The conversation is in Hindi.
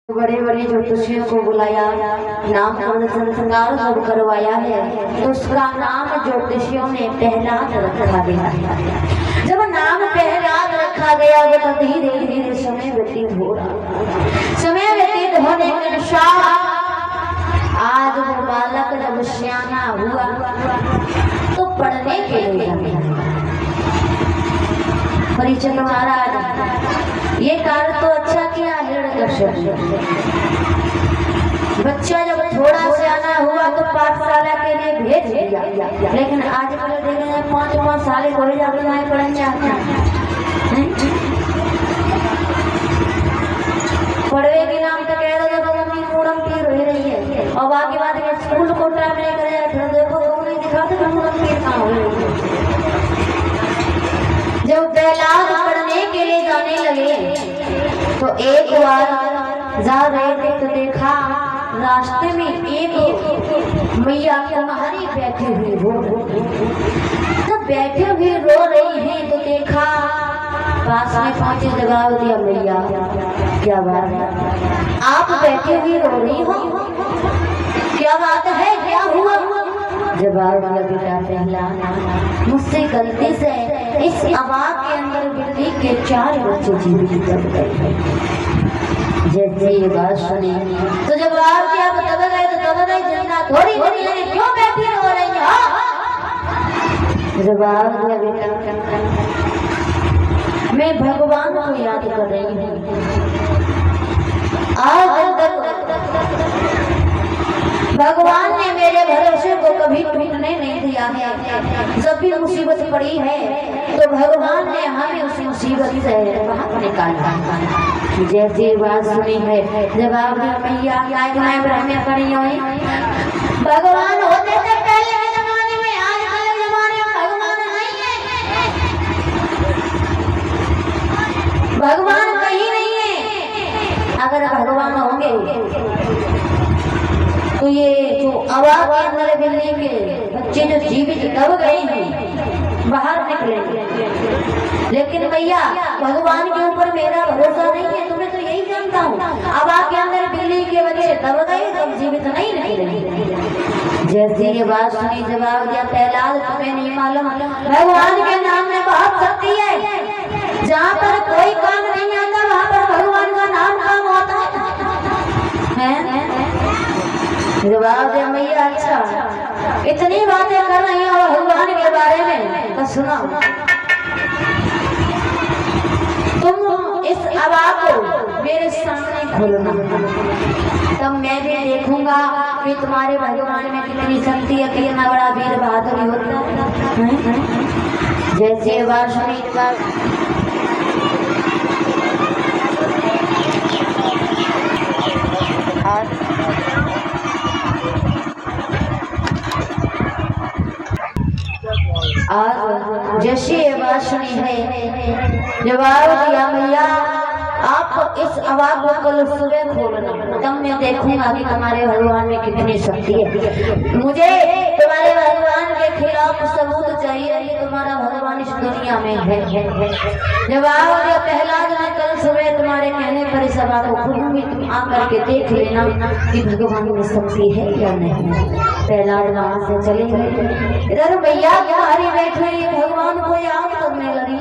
बड़े बड़े ज्योतिषियों को बुलाया, नाम संस्कार सब करवाया है, तो उसका नाम ज्योतिषियों ने प्रहलाद रखा गया। जब नाम प्रहलाद रखा गया तो धीरे धीरे समय व्यतीत हो रहा। समय व्यतीत होने के अनुसार आज वो बालक जब सियाना हुआ तो पढ़ने के लिए परीक्षित महाराज ये कार्य तो अच्छा किया हिरण्यकश्यप। बच्चा जब थोड़ा सियाना हुआ तो पाठशाला के लिए भेज दिया, लेकिन आजकल देख रहे हैं 5-5 साल हो जाते हैं पढ़ने जाते हैं। पढ़वे के नाम तो कह रहे हो मम्मी मूरम की रही है, और बाकी बात में स्कूल को टाइम नहीं करे, फिर देखो तो नहीं दिखाते तो मूरम की कहाँ हो रही है। जब प्रहलाद पढ़ने के लिए जाने लगे तो एक बार जा रहे थे तो देखा रास्ते में एक मैया कुम्हारी बैठी हुई रो। जब बैठे हुए रो रही है तो देखा पास में पहुंचे, जवाब दिया मैया क्या बात है, आप बैठी हुई रो रही हो, क्या बात है, क्या हुआ? जवाब दिया बेटा प्रहलाद मुझसे गलती से इस आवाज के अंदर बिल्ली के 4 बच्चे जीवित कर गए। जैसे ये बात सुनी तो जवाब दिया तब गए जिंदा थोड़ी होनी लगी, क्यों बैठी हो रही हो? जवाब दिया बेटा मैं भगवान को याद कर रही हूँ, आज तक भगवान ने मेरे भरोसे को कभी टूटने नहीं दिया है। जब भी मुसीबत पड़ी है तो भगवान ने हमें उस मुसीबत से बाहर निकाला। जैसी बात सुनी है जवाब मैया ब्राह्मण पड़ी हुई भगवान होते थे पहले के जमाने में, आजकल के जमाने में भगवान नहीं है, भगवान कहीं नहीं है। अगर भगवान होंगे तो ये जो आवाज के अंदर बिल्ली के बच्चे जो जीवित दब गए हैं बाहर निकलेंगे। लेकिन भैया भगवान के ऊपर मेरा भरोसा नहीं है, तुम्हें तो यही जानता हूँ, आवाज के अंदर बिल्ली के बच्चे दब गए तब जीवित नहीं निकलेंगे। जैसे ये बात सुनी जवाब दिया प्रहलाद तुम्हें नहीं मालूम भगवान के नाम में बहुत शक्ति है, जहाँ पर कोई काम नहीं आता वहाँ पर भगवान का नाम काम होता है। जवाब दे मैया अच्छा इतनी बातें कर रही हो भगवान के बारे में तो सुनो, तुम इस आवाज को मेरे सामने खोलना, तब मैं भी देखूंगा कि तुम्हारे भगवान में कितनी शक्ति है, कितना बड़ा वीर बहादुरी होता है। जैसे बात सुनी आज जैसे ये बात सुनी है जवाब दिया मैया आप इस आवाज को कल सुबह खोलना, तब मैं देखूंगा कि तुम्हारे भगवान में कितनी शक्ति है। मुझे तुम्हारे भगवान के खिलाफ सबूत चाहिए, ये तुम्हारा भगवान इस दुनिया में है। जवाब दिया प्रहलाद ने कल सुबह तुम्हारे कहने पर इस आवाज को खोलूंगी, तुम आकर के देख लेना कि भगवान में शक्ति है या नहीं। प्रहलाद वहां से चले गए। इधर भैया तुम्हारी बैठी भगवान को याद करने लगी।